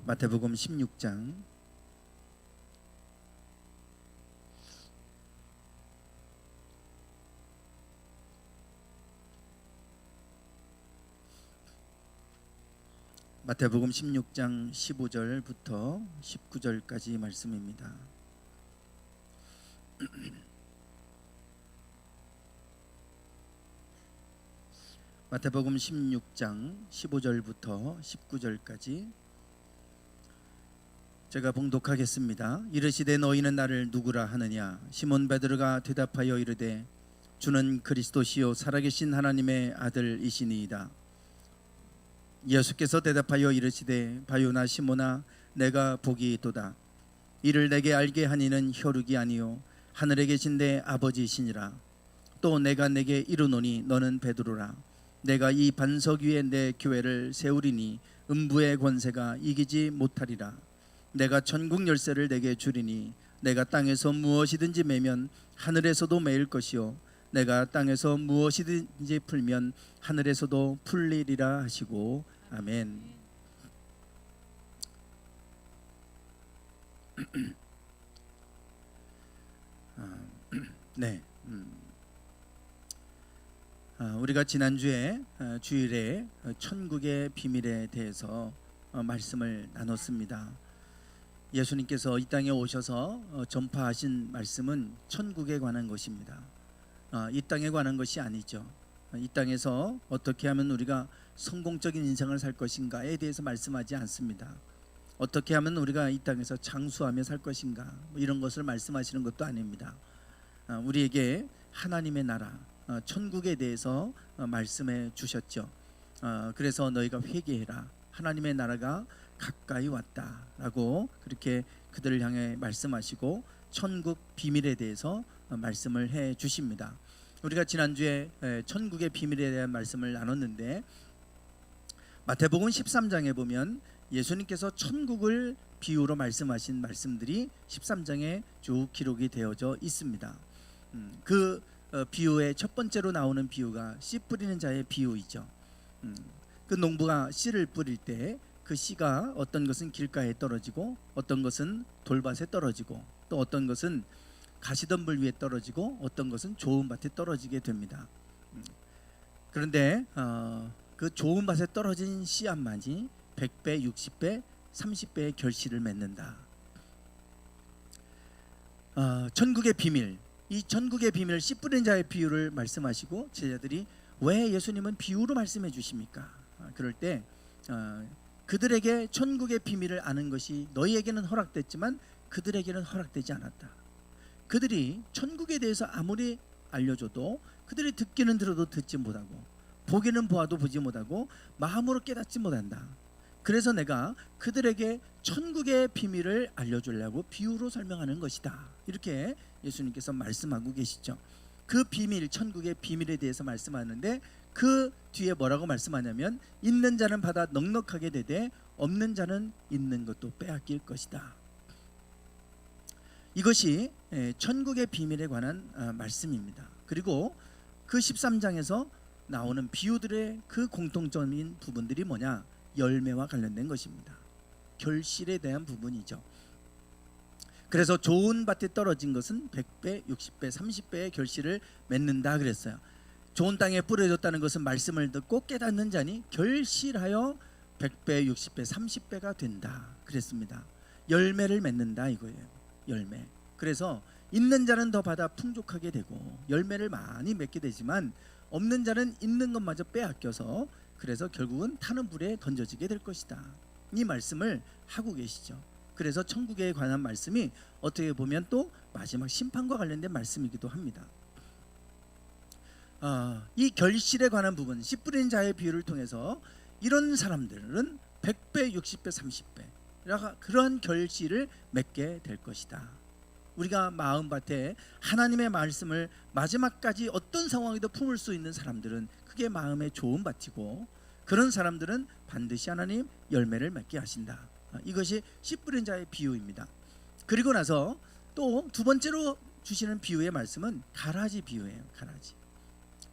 마태복음 16장 마태복음 16장 15절부터 19절까지 말씀입니다. 마태복음 16장 15절부터 19절까지 제가 봉독하겠습니다. 이르시되 너희는 나를 누구라 하느냐? 시몬 베드로가 대답하여 이르되 주는 그리스도시요 살아계신 하나님의 아들이시니이다. 예수께서 대답하여 이르시되 바요나 시몬아 내가 복이 있도다. 이를 내게 알게 하니는 혈육이 아니요 하늘에 계신 내 아버지시니라. 또 내가 내게 이르노니 너는 베드로라. 내가 이 반석 위에 내 교회를 세우리니 음부의 권세가 이기지 못하리라. 내가 천국 열쇠를 내게 주리니 내가 땅에서 무엇이든지 매면 하늘에서도 매일 것이요 내가 땅에서 무엇이든지 풀면 하늘에서도 풀리리라 하시고 아멘. 네. 우리가 지난주에 주일에 천국의 비밀에 대해서 말씀을 나눴습니다. 예수님께서 이 땅에 오셔서 전파하신 말씀은 천국에 관한 것입니다. 이 땅에 관한 것이 아니죠. 이 땅에서 어떻게 하면 우리가 성공적인 인생을 살 것인가에 대해서 말씀하지 않습니다. 어떻게 하면 우리가 이 땅에서 장수하며 살 것인가 이런 것을 말씀하시는 것도 아닙니다. 우리에게 하나님의 나라 천국에 대해서 말씀해 주셨죠. 그래서 너희가 회개해라. 하나님의 나라가 가까이 왔다라고 그렇게 그들을 향해 말씀하시고 천국 비밀에 대해서 말씀을 해 주십니다. 우리가 지난주에 천국의 비밀에 대한 말씀을 나눴는데 마태복음 13장에 보면 예수님께서 천국을 비유로 말씀하신 말씀들이 13장에 쭉 기록이 되어져 있습니다. 그 비유의 첫 번째로 나오는 비유가 씨 뿌리는 자의 비유이죠. 그 농부가 씨를 뿌릴 때 그 씨가 어떤 것은 길가에 떨어지고 어떤 것은 돌밭에 떨어지고 또 어떤 것은 가시덤불 위에 떨어지고 어떤 것은 좋은 밭에 떨어지게 됩니다. 그런데 그 좋은 밭에 떨어진 씨앗만이 100배, 60배, 30배의 결실을 맺는다. 천국의 비밀, 이 천국의 비밀 씨 뿌린 자의 비유를 말씀하시고 제자들이 왜 예수님은 비유로 말씀해 주십니까? 그럴 때 그들에게 천국의 비밀을 아는 것이 너희에게는 허락됐지만 그들에게는 허락되지 않았다. 그들이 천국에 대해서 아무리 알려줘도 그들이 듣기는 들어도 듣지 못하고 보기는 보아도 보지 못하고 마음으로 깨닫지 못한다. 그래서 내가 그들에게 천국의 비밀을 알려주려고 비유로 설명하는 것이다. 이렇게 예수님께서 말씀하고 계시죠. 그 비밀, 천국의 비밀에 대해서 말씀하는데 그 뒤에 뭐라고 말씀하냐면 있는 자는 받아 넉넉하게 되되 없는 자는 있는 것도 빼앗길 것이다. 이것이 천국의 비밀에 관한 말씀입니다. 그리고 그 13장에서 나오는 비유들의 그 공통점인 부분들이 뭐냐? 열매와 관련된 것입니다. 결실에 대한 부분이죠. 그래서 좋은 밭에 떨어진 것은 100배, 60배, 30배의 결실을 맺는다 그랬어요. 좋은 땅에 뿌려졌다는 것은 말씀을 듣고 깨닫는 자니 결실하여 100배, 60배, 30배가 된다 그랬습니다. 열매를 맺는다 이거예요. 열매. 그래서 있는 자는 더 받아 풍족하게 되고 열매를 많이 맺게 되지만 없는 자는 있는 것마저 빼앗겨서 그래서 결국은 타는 불에 던져지게 될 것이다. 이 말씀을 하고 계시죠. 그래서 천국에 관한 말씀이 어떻게 보면 또 마지막 심판과 관련된 말씀이기도 합니다. 이 결실에 관한 부분, 씨 뿌린 자의 비유를 통해서 이런 사람들은 100배, 60배, 30배 그러한 결실을 맺게 될 것이다. 우리가 마음밭에 하나님의 말씀을 마지막까지 어떤 상황에도 품을 수 있는 사람들은 그게 마음의 좋은 밭이고 그런 사람들은 반드시 하나님 열매를 맺게 하신다. 이것이 씨 뿌린 자의 비유입니다. 그리고 나서 또 두 번째로 주시는 비유의 말씀은 가라지 비유예요. 가라지.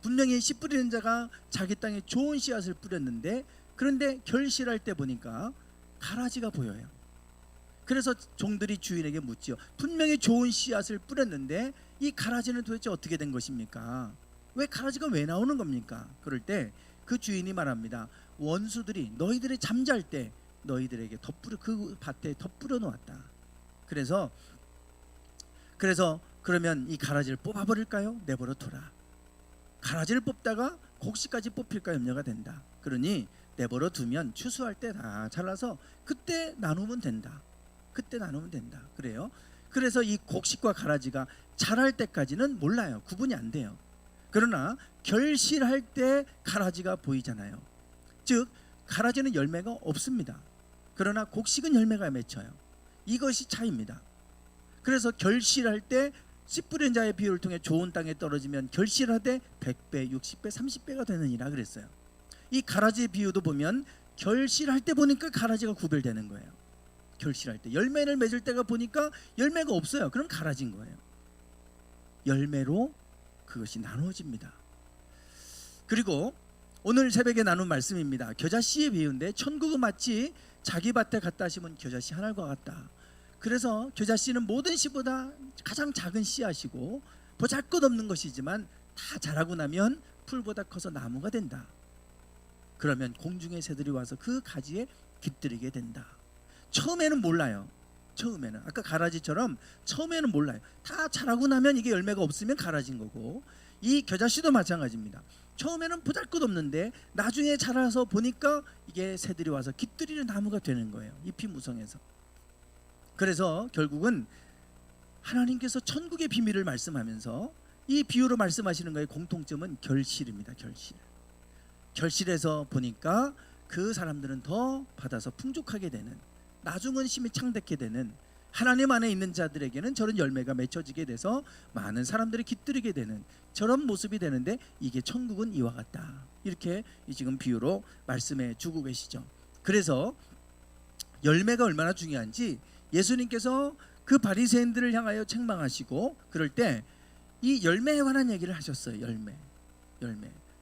분명히 씨 뿌리는 자가 자기 땅에 좋은 씨앗을 뿌렸는데 그런데 결실할 때 보니까 가라지가 보여요. 그래서 종들이 주인에게 묻지요. 분명히 좋은 씨앗을 뿌렸는데 이 가라지는 도대체 어떻게 된 것입니까? 왜 가라지가 왜 나오는 겁니까? 그럴 때 그 주인이 말합니다. 원수들이 너희들이 잠잘 때 너희들에게 그 밭에 덧뿌려 놓았다. 그래서 그러면 이 가라지를 뽑아버릴까요? 내버려 둬라. 가라지를 뽑다가 곡식까지 뽑힐까 염려가 된다. 그러니 내버려 두면 추수할 때 다 잘라서 그때 나누면 된다. 그때 나누면 된다. 그래요. 그래서 이 곡식과 가라지가 자랄 때까지는 몰라요. 구분이 안 돼요. 그러나 결실할 때 가라지가 보이잖아요. 즉 가라지는 열매가 없습니다. 그러나 곡식은 열매가 맺혀요. 이것이 차이입니다. 그래서 결실할 때 씨 뿌린 자의 비유를 통해 좋은 땅에 떨어지면 결실하되 100배, 60배, 30배가 되느니라 그랬어요. 이 가라지의 비유도 보면 결실할 때 보니까 가라지가 구별되는 거예요. 결실할 때 열매를 맺을 때가 보니까 열매가 없어요. 그럼 가라진 거예요. 열매로 그것이 나누어집니다. 그리고 오늘 새벽에 나눈 말씀입니다. 겨자씨의 비유인데 천국은 마치 자기 밭에 갖다 심은 겨자씨 하나과 같다. 그래서 겨자씨는 모든 씨보다 가장 작은 씨앗이고 보잘것없는 것이지만 다 자라고 나면 풀보다 커서 나무가 된다. 그러면 공중의 새들이 와서 그 가지에 깃들이게 된다. 처음에는 몰라요. 처음에는 아까 가라지처럼 처음에는 몰라요. 다 자라고 나면 이게 열매가 없으면 가라진 거고, 이 겨자씨도 마찬가지입니다. 처음에는 보잘것없는데 나중에 자라서 보니까 이게 새들이 와서 깃들이는 나무가 되는 거예요. 잎이 무성해서. 그래서 결국은 하나님께서 천국의 비밀을 말씀하면서 이 비유로 말씀하시는 거의 공통점은 결실입니다. 결실에서 보니까 그 사람들은 더 받아서 풍족하게 되는, 나중은 심히 창대케 되는, 하나님 안에 있는 자들에게는 저런 열매가 맺혀지게 돼서 많은 사람들이 깃들이게 되는 저런 모습이 되는데, 이게 천국은 이와 같다. 이렇게 지금 비유로 말씀해 주고 계시죠. 그래서 열매가 얼마나 중요한지 예수님께서 그 바리새인들을 향하여 책망하시고 그럴 때 이 열매에 관한 얘기를 하셨어요. 열매.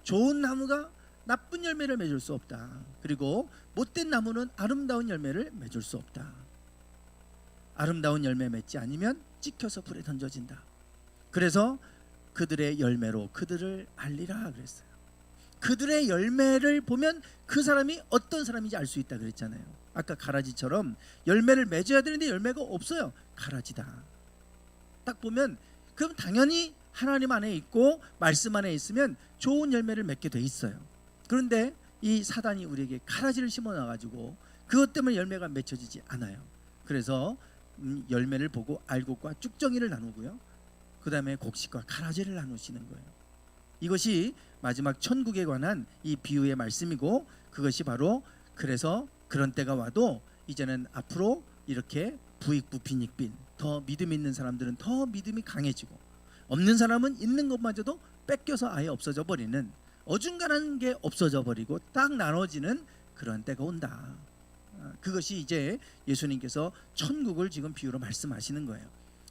좋은 나무가 나쁜 열매를 맺을 수 없다. 그리고 못된 나무는 아름다운 열매를 맺을 수 없다. 아름다운 열매 맺지 않으면 찍혀서 불에 던져진다. 그래서 그들의 열매로 그들을 알리라 그랬어요. 그들의 열매를 보면 그 사람이 어떤 사람인지 알 수 있다 그랬잖아요. 아까 가라지처럼 열매를 맺어야 되는데 열매가 없어요. 가라지다. 딱 보면 그럼 당연히 하나님 안에 있고 말씀 안에 있으면 좋은 열매를 맺게 돼 있어요. 그런데 이 사단이 우리에게 가라지를 심어놔가지고 그것 때문에 열매가 맺혀지지 않아요. 그래서 열매를 보고 알곡과 쭉정이를 나누고요, 그 다음에 곡식과 가라지를 나누시는 거예요. 이것이 마지막 천국에 관한 이 비유의 말씀이고, 그것이 바로 그래서 그런 때가 와도 이제는 앞으로 이렇게 부익부 빈익빈, 더 믿음 있는 사람들은 더 믿음이 강해지고 없는 사람은 있는 것마저도 뺏겨서 아예 없어져 버리는, 어중간한 게 없어져 버리고 딱 나눠지는 그런 때가 온다. 그것이 이제 예수님께서 천국을 지금 비유로 말씀하시는 거예요.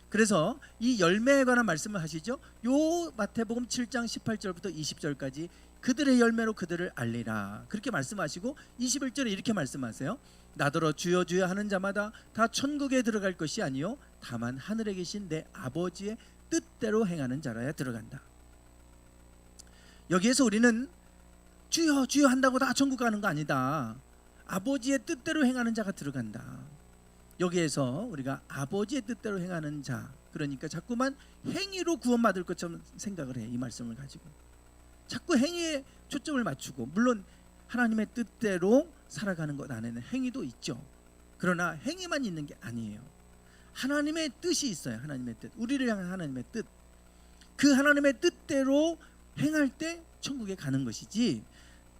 그래서 이 열매에 관한 말씀을 하시죠. 요 마태복음 7장 18절부터 20절까지 그들의 열매로 그들을 알리라 그렇게 말씀하시고 21절에 이렇게 말씀하세요. 나더러 주여 주여 하는 자마다 다 천국에 들어갈 것이 아니요 다만 하늘에 계신 내 아버지의 뜻대로 행하는 자라야 들어간다. 여기에서 우리는 주여 주여 한다고 다 천국 가는 거 아니다. 아버지의 뜻대로 행하는 자가 들어간다. 여기에서 우리가 아버지의 뜻대로 행하는 자, 그러니까 자꾸만 행위로 구원받을 것처럼 생각을 해. 이 말씀을 가지고 자꾸 행위에 초점을 맞추고, 물론 하나님의 뜻대로 살아가는 것 안에는 행위도 있죠. 그러나 행위만 있는 게 아니에요. 하나님의 뜻이 있어요. 하나님의 뜻, 우리를 향한 하나님의 뜻, 그 하나님의 뜻대로 행할 때 천국에 가는 것이지,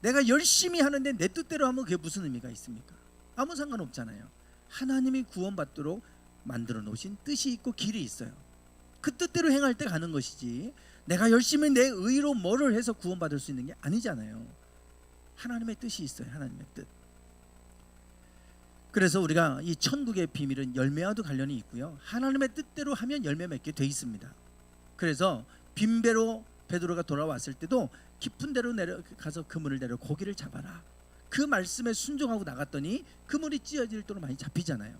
내가 열심히 하는데 내 뜻대로 하면 그게 무슨 의미가 있습니까? 아무 상관없잖아요. 하나님이 구원받도록 만들어 놓으신 뜻이 있고 길이 있어요. 그 뜻대로 행할 때 가는 것이지, 내가 열심히 내 의로 뭐를 해서 구원받을 수 있는 게 아니잖아요. 하나님의 뜻이 있어요. 하나님의 뜻. 그래서 우리가 이 천국의 비밀은 열매와도 관련이 있고요, 하나님의 뜻대로 하면 열매 맺게 돼 있습니다. 그래서 빈배로 베드로가 돌아왔을 때도 깊은 데로 내려가서 그물을 내려 고기를 잡아라, 그 말씀에 순종하고 나갔더니 그물이 찢어질 정도로 많이 잡히잖아요.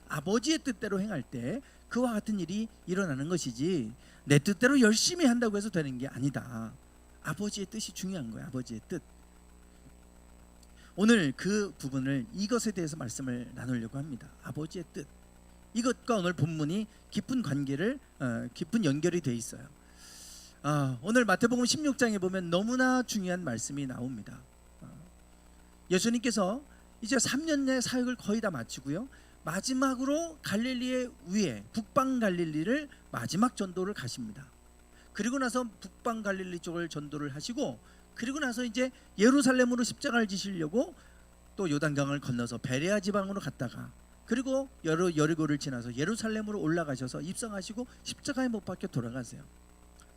아버지의 뜻대로 행할 때 그와 같은 일이 일어나는 것이지 내 뜻대로 열심히 한다고 해서 되는 게 아니다. 아버지의 뜻이 중요한 거예요. 아버지의 뜻. 오늘 그 부분을 이것에 대해서 말씀을 나누려고 합니다. 아버지의 뜻. 이것과 오늘 본문이 깊은 관계를 깊은 연결이 돼 있어요. 오늘 마태복음 16장에 보면 너무나 중요한 말씀이 나옵니다. 예수님께서 이제 3년내 사역을 거의 다 마치고요, 마지막으로 갈릴리의 위에 북방 갈릴리를 마지막 전도를 가십니다. 그리고 나서 북방 갈릴리 쪽을 전도를 하시고, 그리고 나서 이제 예루살렘으로 십자가를 지시려고 또 요단강을 건너서 베레아 지방으로 갔다가, 그리고 여리고를 지나서 예루살렘으로 올라가셔서 입성하시고 십자가에 못 박혀 돌아가세요.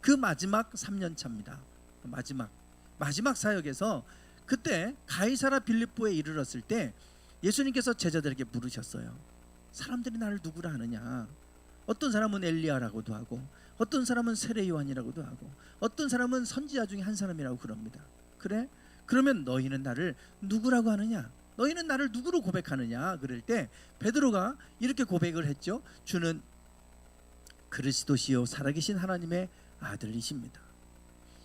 그 마지막 3년 차입니다. 마지막 사역에서 그때 가이사라 빌립보에 이르렀을 때 예수님께서 제자들에게 물으셨어요. 사람들이 나를 누구라 하느냐? 어떤 사람은 엘리야라고도 하고, 어떤 사람은 세례 요한이라고도 하고, 어떤 사람은 선지자 중에 한 사람이라고 그럽니다. 그래? 그러면 너희는 나를 누구라고 하느냐? 너희는 나를 누구로 고백하느냐? 그럴 때 베드로가 이렇게 고백을 했죠. 주는 그리스도시요 살아계신 하나님의 아들이십니다.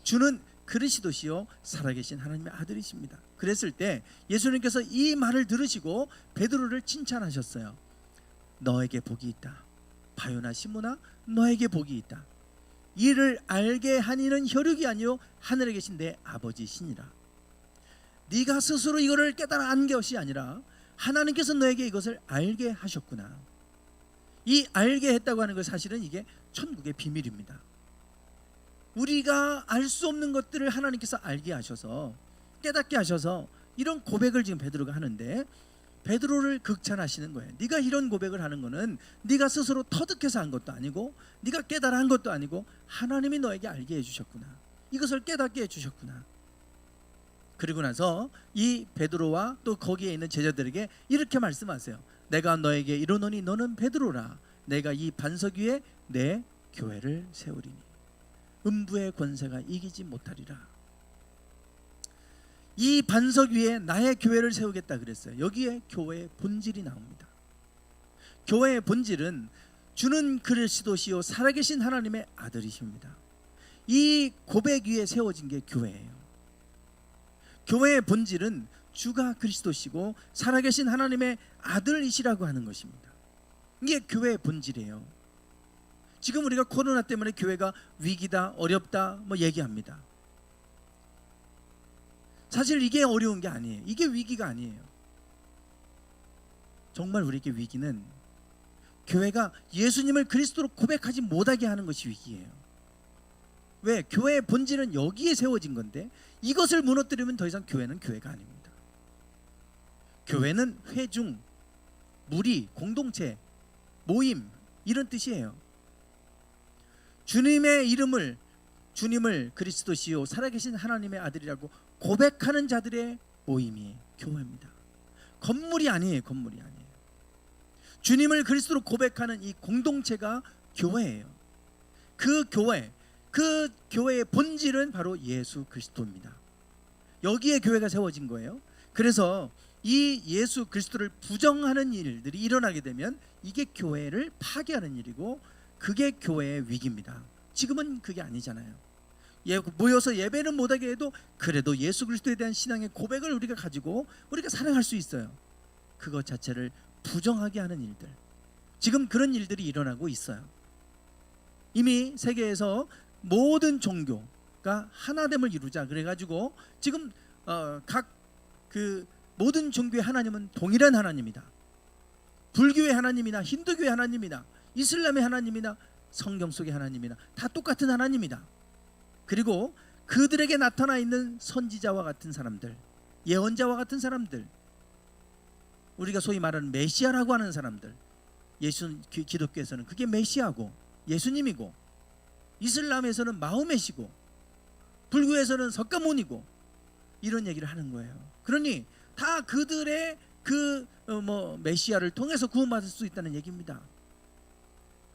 주는 그리스도시요 살아계신 하나님의 아들이십니다. 그랬을 때 예수님께서 이 말을 들으시고 베드로를 칭찬하셨어요. 너에게 복이 있다. 바요나 시몬아, 너에게 복이 있다. 이를 알게 하니는 혈육이 아니요 하늘에 계신 내 아버지시니라. 네가 스스로 이거를 깨달아 안 것이 아니라 하나님께서 너에게 이것을 알게 하셨구나. 이 알게 했다고 하는 것, 사실은 이게 천국의 비밀입니다. 우리가 알 수 없는 것들을 하나님께서 알게 하셔서, 깨닫게 하셔서 이런 고백을 지금 베드로가 하는데, 베드로를 극찬하시는 거예요. 네가 이런 고백을 하는 거는 네가 스스로 터득해서 한 것도 아니고, 네가 깨달아 한 것도 아니고, 하나님이 너에게 알게 해주셨구나. 이것을 깨닫게 해주셨구나. 그리고 나서 이 베드로와 또 거기에 있는 제자들에게 이렇게 말씀하세요. 내가 너에게 이르노니 너는 베드로라. 내가 이 반석 위에 내 교회를 세우리니 음부의 권세가 이기지 못하리라. 이 반석 위에 나의 교회를 세우겠다 그랬어요. 여기에 교회의 본질이 나옵니다. 교회의 본질은 주는 그리스도시요 살아계신 하나님의 아들이십니다. 이 고백 위에 세워진 게 교회예요. 교회의 본질은 주가 그리스도시고 살아계신 하나님의 아들이시라고 하는 것입니다. 이게 교회의 본질이에요. 지금 우리가 코로나 때문에 교회가 위기다, 어렵다 뭐 얘기합니다. 사실 이게 어려운 게 아니에요. 이게 위기가 아니에요. 정말 우리에게 위기는 교회가 예수님을 그리스도로 고백하지 못하게 하는 것이 위기예요. 왜? 교회의 본질은 여기에 세워진 건데, 이것을 무너뜨리면 더 이상 교회는 교회가 아닙니다. 교회는 회중, 무리, 공동체, 모임, 이런 뜻이에요. 주님을 그리스도시요 살아계신 하나님의 아들이라고 고백하는 자들의 모임이 교회입니다. 건물이 아니에요. 건물이 아니에요. 주님을 그리스도로 고백하는 이 공동체가 교회예요. 그 교회의 본질은 바로 예수 그리스도입니다. 여기에 교회가 세워진 거예요. 그래서 이 예수 그리스도를 부정하는 일들이 일어나게 되면 이게 교회를 파괴하는 일이고, 그게 교회의 위기입니다. 지금은 그게 아니잖아요. 모여서 예배는 못하게 해도 그래도 예수 그리스도에 대한 신앙의 고백을 우리가 가지고 우리가 사랑할 수 있어요. 그것 자체를 부정하게 하는 일들, 지금 그런 일들이 일어나고 있어요. 이미 세계에서 모든 종교가 하나됨을 이루자 그래가지고 지금 각 그 모든 종교의 하나님은 동일한 하나님이다. 불교의 하나님이나 힌두교의 하나님이나 이슬람의 하나님이나 성경 속의 하나님이나 다 똑같은 하나님이다. 그리고 그들에게 나타나 있는 선지자와 같은 사람들, 예언자와 같은 사람들, 우리가 소위 말하는 메시아라고 하는 사람들, 기독교에서는 그게 메시아고 예수님이고, 이슬람에서는 마호메시고, 불교에서는 석가모니고, 이런 얘기를 하는 거예요. 그러니 다 그들의 메시아를 통해서 구원받을 수 있다는 얘기입니다.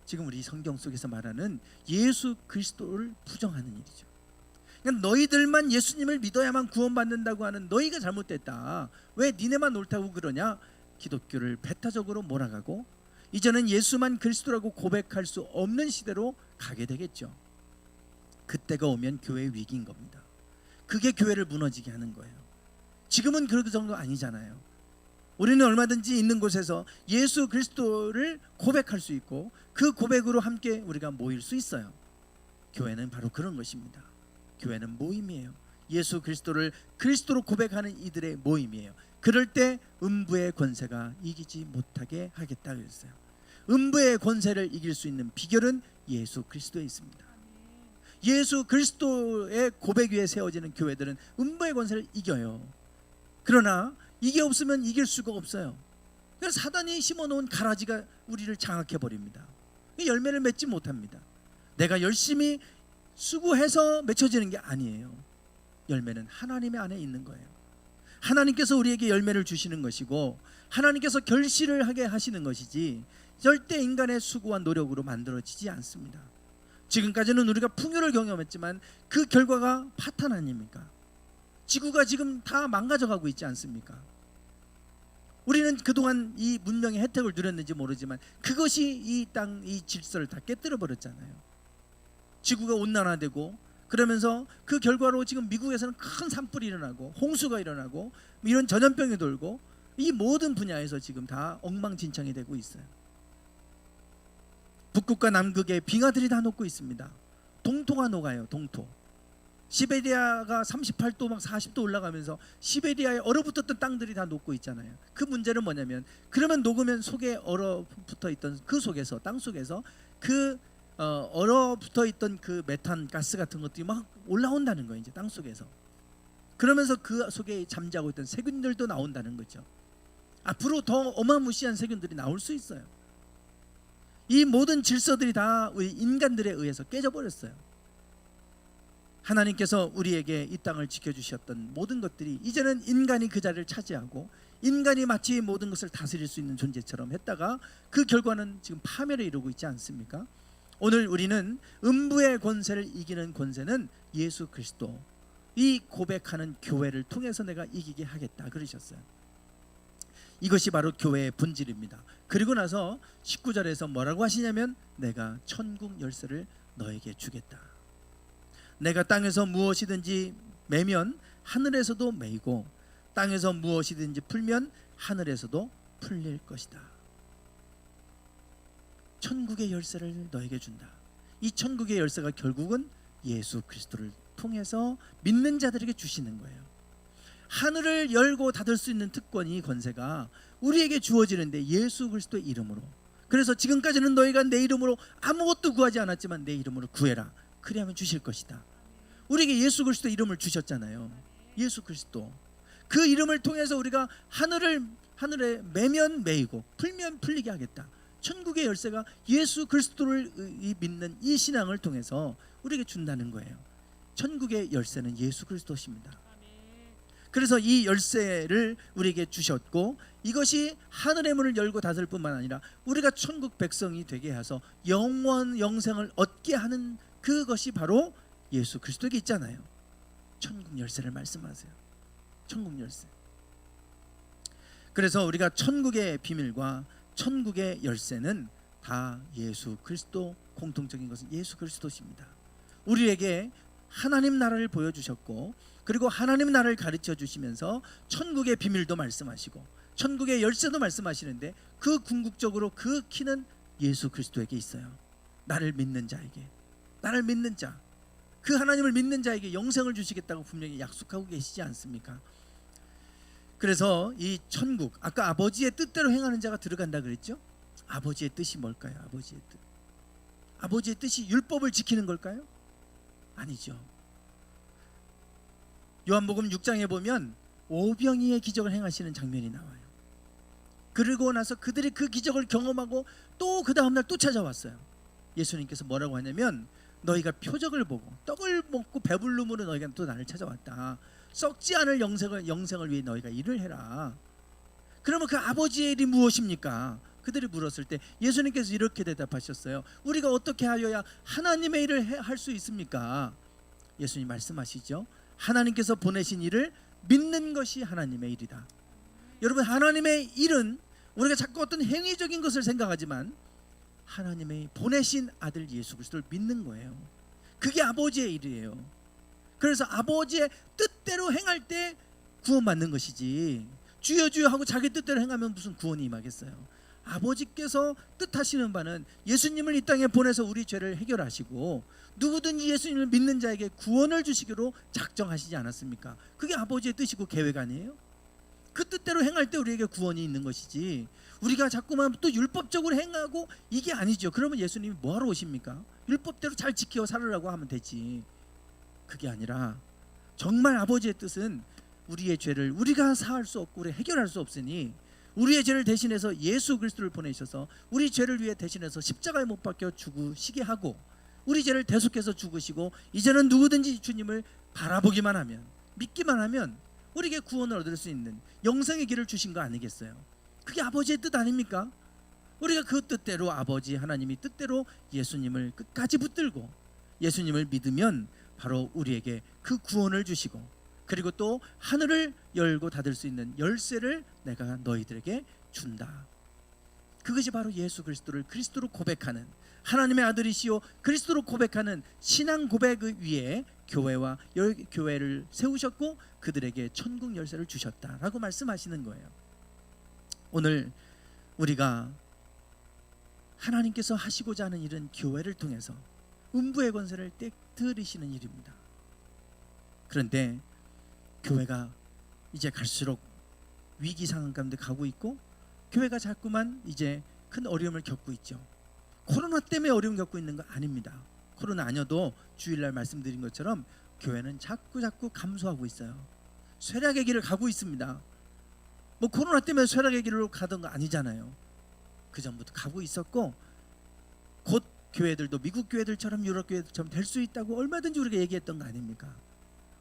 지금 우리 성경 속에서 말하는 예수 그리스도를 부정하는 일이죠. 그러니까 너희들만 예수님을 믿어야만 구원받는다고 하는 너희가 잘못됐다. 왜 니네만 옳다고 그러냐? 기독교를 배타적으로 몰아가고 이제는 예수만 그리스도라고 고백할 수 없는 시대로 가게 되겠죠. 그때가 오면 교회의 위기인 겁니다. 그게 교회를 무너지게 하는 거예요. 지금은 그 정도 아니잖아요. 우리는 얼마든지 있는 곳에서 예수 그리스도를 고백할 수 있고 그 고백으로 함께 우리가 모일 수 있어요. 교회는 바로 그런 것입니다. 교회는 모임이에요. 예수 그리스도를 그리스도로 고백하는 이들의 모임이에요. 그럴 때 음부의 권세가 이기지 못하게 하겠다 그랬어요. 음부의 권세를 이길 수 있는 비결은 예수 그리스도에 있습니다. 예수 그리스도의 고백 위에 세워지는 교회들은 음부의 권세를 이겨요. 그러나 이게 없으면 이길 수가 없어요. 그래서 사단이 심어놓은 가라지가 우리를 장악해버립니다. 열매를 맺지 못합니다. 내가 열심히 수고해서 맺혀지는 게 아니에요. 열매는 하나님의 안에 있는 거예요. 하나님께서 우리에게 열매를 주시는 것이고 하나님께서 결실을 하게 하시는 것이지 절대 인간의 수고와 노력으로 만들어지지 않습니다. 지금까지는 우리가 풍요를 경험했지만 그 결과가 파탄 아닙니까? 지구가 지금 다 망가져가고 있지 않습니까? 우리는 그동안 이 문명의 혜택을 누렸는지 모르지만 그것이 이 땅, 이 질서를 다 깨뜨려 버렸잖아요. 지구가 온난화되고 그러면서 그 결과로 지금 미국에서는 큰 산불이 일어나고 홍수가 일어나고 이런 전염병이 돌고 이 모든 분야에서 지금 다 엉망진창이 되고 있어요. 북극과 남극의 빙하들이 다 녹고 있습니다. 동토가 녹아요. 동토. 시베리아가 38도 막 40도 올라가면서 시베리아에 얼어붙었던 땅들이 다 녹고 있잖아요. 그 문제는 뭐냐면 그러면 녹으면 속에 얼어붙어 있던 그 속에서 땅 속에서 그 얼어붙어 있던 그 메탄 가스 같은 것들이 막 올라온다는 거예요. 이제 땅 속에서. 그러면서 그 속에 잠자고 있던 세균들도 나온다는 거죠. 앞으로 더 어마무시한 세균들이 나올 수 있어요. 이 모든 질서들이 다 우리 인간들에 의해서 깨져버렸어요. 하나님께서 우리에게 이 땅을 지켜주셨던 모든 것들이 이제는 인간이 그 자리를 차지하고 인간이 마치 모든 것을 다스릴 수 있는 존재처럼 했다가 그 결과는 지금 파멸에 이르고 있지 않습니까? 오늘 우리는 음부의 권세를 이기는 권세는 예수 그리스도, 이 고백하는 교회를 통해서 내가 이기게 하겠다 그러셨어요. 이것이 바로 교회의 본질입니다. 그리고 나서 19절에서 뭐라고 하시냐면 내가 천국 열쇠를 너에게 주겠다. 내가 땅에서 무엇이든지 매면 하늘에서도 매이고 땅에서 무엇이든지 풀면 하늘에서도 풀릴 것이다. 천국의 열쇠를 너에게 준다. 이 천국의 열쇠가 결국은 예수 그리스도를 통해서 믿는 자들에게 주시는 거예요. 하늘을 열고 닫을 수 있는 특권이 권세가 우리에게 주어지는데 예수 그리스도의 이름으로. 그래서 지금까지는 너희가 내 이름으로 아무것도 구하지 않았지만 내 이름으로 구해라. 그리하면 주실 것이다. 우리에게 예수 그리스도 이름을 주셨잖아요. 예수 그리스도. 그 이름을 통해서 우리가 하늘에 매면 매이고 풀면 풀리게 하겠다. 천국의 열쇠가 예수 그리스도를 믿는 이 신앙을 통해서 우리에게 준다는 거예요. 천국의 열쇠는 예수 그리스도십니다. 그래서 이 열쇠를 우리에게 주셨고 이것이 하늘의 문을 열고 닫을 뿐만 아니라 우리가 천국 백성이 되게 해서 영생을 얻게 하는 그것이 바로 예수 그리스도에게 있잖아요. 천국 열쇠를 말씀하세요. 천국 열쇠. 그래서 우리가 천국의 비밀과 천국의 열쇠는 다 예수 그리스도, 공통적인 것은 예수 그리스도십니다. 우리에게 하나님 나라를 보여주셨고 그리고 하나님 나라를 가르쳐 주시면서 천국의 비밀도 말씀하시고 천국의 열쇠도 말씀하시는데 그 궁극적으로 그 키는 예수 그리스도에게 있어요. 나를 믿는 자에게, 나를 믿는 자, 그 하나님을 믿는 자에게 영생을 주시겠다고 분명히 약속하고 계시지 않습니까? 그래서 이 천국, 아까 아버지의 뜻대로 행하는 자가 들어간다 그랬죠? 아버지의 뜻이 뭘까요? 아버지의 뜻. 아버지의 뜻이 율법을 지키는 걸까요? 아니죠. 요한복음 6장에 보면 오병이의 기적을 행하시는 장면이 나와요. 그러고 나서 그들이 그 기적을 경험하고 또 그 다음날 또 찾아왔어요. 예수님께서 뭐라고 하냐면 너희가 표적을 보고 떡을 먹고 배부름으로 너희가 또 나를 찾아왔다. 썩지 않을 영생을 위해 너희가 일을 해라. 그러면 그 아버지의 일이 무엇입니까? 그들이 물었을 때 예수님께서 이렇게 대답하셨어요. 우리가 어떻게 하여야 하나님의 일을 할 수 있습니까? 예수님 말씀하시죠. 하나님께서 보내신 일을 믿는 것이 하나님의 일이다. 여러분, 하나님의 일은 우리가 자꾸 어떤 행위적인 것을 생각하지만 하나님의 보내신 아들 예수 그리스도를 믿는 거예요. 그게 아버지의 일이에요. 그래서 아버지의 뜻대로 행할 때 구원받는 것이지, 주여 주여 하고 자기 뜻대로 행하면 무슨 구원이 임하겠어요. 아버지께서 뜻하시는 바는 예수님을 이 땅에 보내서 우리 죄를 해결하시고 누구든지 예수님을 믿는 자에게 구원을 주시기로 작정하시지 않았습니까? 그게 아버지의 뜻이고 계획 아니에요? 그 뜻대로 행할 때 우리에게 구원이 있는 것이지, 우리가 자꾸만 또 율법적으로 행하고 이게 아니죠. 그러면 예수님이 뭐하러 오십니까? 율법대로 잘 지켜 살으라고 하면 되지. 그게 아니라 정말 아버지의 뜻은 우리의 죄를 우리가 사할 수 없고 우리 해결할 수 없으니 우리의 죄를 대신해서 예수 그리스도를 보내셔서 우리 죄를 위해 대신해서 십자가에 못 박혀 죽으시게 하고 우리 죄를 대속해서 죽으시고 이제는 누구든지 주님을 바라보기만 하면, 믿기만 하면 우리에게 구원을 얻을 수 있는 영생의 길을 주신 거 아니겠어요? 그게 아버지의 뜻 아닙니까? 우리가 그 뜻대로, 아버지 하나님이 뜻대로 예수님을 끝까지 붙들고 예수님을 믿으면 바로 우리에게 그 구원을 주시고, 그리고 또 하늘을 열고 닫을 수 있는 열쇠를 내가 너희들에게 준다. 그것이 바로 예수 그리스도를 그리스도로 고백하는, 하나님의 아들이시오 그리스도로 고백하는 신앙 고백 위에 교회와 교회를 세우셨고 그들에게 천국 열쇠를 주셨다라고 말씀하시는 거예요. 오늘 우리가 하나님께서 하시고자 하는 일은 교회를 통해서 음부의 권세를 떼뜨리시는 일입니다. 그런데 교회가 이제 갈수록 위기 상황 가운데 가고 있고, 교회가 자꾸만 이제 큰 어려움을 겪고 있죠. 코로나 때문에 어려움 겪고 있는 거 아닙니다. 코로나 아니어도 주일날 말씀드린 것처럼 교회는 자꾸 감소하고 있어요. 쇠락의 길을 가고 있습니다. 뭐 코로나 때문에 쇠락의 길로 가던 거 아니잖아요. 그 전부터 가고 있었고, 곧 교회들도 미국 교회들처럼 유럽 교회들처럼 될 수 있다고 얼마든지 우리가 얘기했던 거 아닙니까?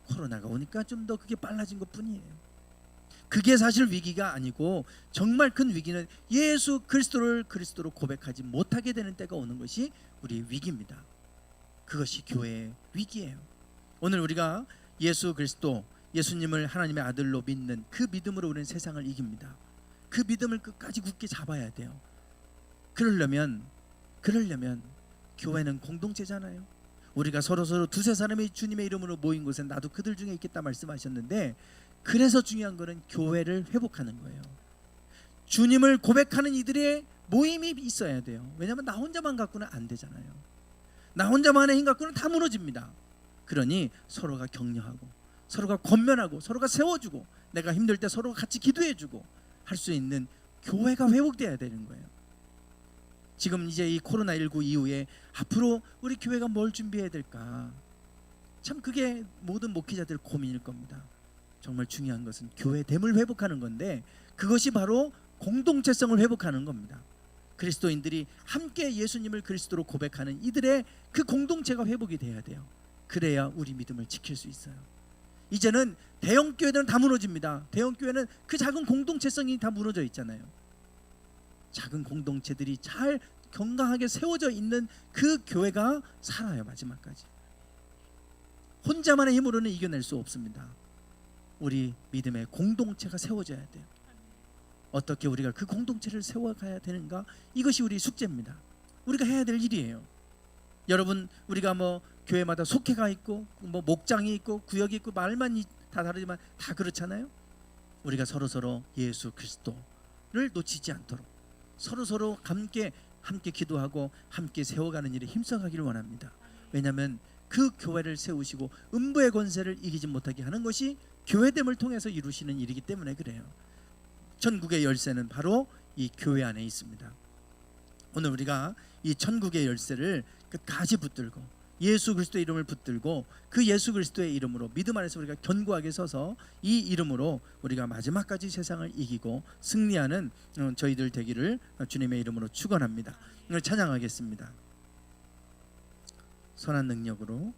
코로나가 오니까 좀 더 그게 빨라진 것 뿐이에요. 그게 사실 위기가 아니고 정말 큰 위기는 예수 그리스도를 그리스도로 고백하지 못하게 되는 때가 오는 것이 우리의 위기입니다. 그것이 교회의 위기예요. 오늘 우리가 예수 그리스도, 예수님을 하나님의 아들로 믿는 그 믿음으로 우리는 세상을 이깁니다. 그 믿음을 끝까지 굳게 잡아야 돼요. 그러려면 교회는 공동체잖아요. 우리가 서로 두세 사람이 주님의 이름으로 모인 곳에 나도 그들 중에 있겠다 말씀하셨는데, 그래서 중요한 거는 교회를 회복하는 거예요. 주님을 고백하는 이들의 모임이 있어야 돼요. 왜냐하면 나 혼자만 갖고는 안 되잖아요. 나 혼자만의 힘 갖고는 다 무너집니다. 그러니 서로가 격려하고 서로가 권면하고 서로가 세워주고 내가 힘들 때 서로가 같이 기도해주고 할 수 있는 교회가 회복돼야 되는 거예요. 지금 이제 이 코로나19 이후에 앞으로 우리 교회가 뭘 준비해야 될까? 참 그게 모든 목회자들 고민일 겁니다. 정말 중요한 것은 교회됨을 회복하는 건데, 그것이 바로 공동체성을 회복하는 겁니다. 그리스도인들이 함께 예수님을 그리스도로 고백하는 이들의 그 공동체가 회복이 돼야 돼요. 그래야 우리 믿음을 지킬 수 있어요. 이제는 대형 교회들은 다 무너집니다. 대형 교회는 그 작은 공동체성이 다 무너져 있잖아요. 작은 공동체들이 잘 건강하게 세워져 있는 그 교회가 살아요. 마지막까지. 혼자만의 힘으로는 이겨낼 수 없습니다. 우리 믿음의 공동체가 세워져야 돼요. 어떻게 우리가 그 공동체를 세워가야 되는가? 이것이 우리 숙제입니다. 우리가 해야 될 일이에요. 여러분, 우리가 뭐 교회마다 속회가 있고 뭐 목장이 있고 구역이 있고 말만 다 다르지만 다 그렇잖아요. 우리가 서로 예수 그리스도를 놓치지 않도록 서로 함께 기도하고 함께 세워가는 일에 힘써가기를 원합니다. 왜냐하면 그 교회를 세우시고 음부의 권세를 이기지 못하게 하는 것이 교회됨을 통해서 이루시는 일이기 때문에 그래요. 천국의 열쇠는 바로 이 교회 안에 있습니다. 오늘 우리가 이 천국의 열쇠를 끝까지 붙들고 예수 그리스도의 이름을 붙들고 그 예수 그리스도의 이름으로 믿음 안에서 우리가 견고하게 서서 이 이름으로 우리가 마지막까지 세상을 이기고 승리하는 저희들 되기를 주님의 이름으로 축원합니다. 오늘 찬양하겠습니다. 선한 능력으로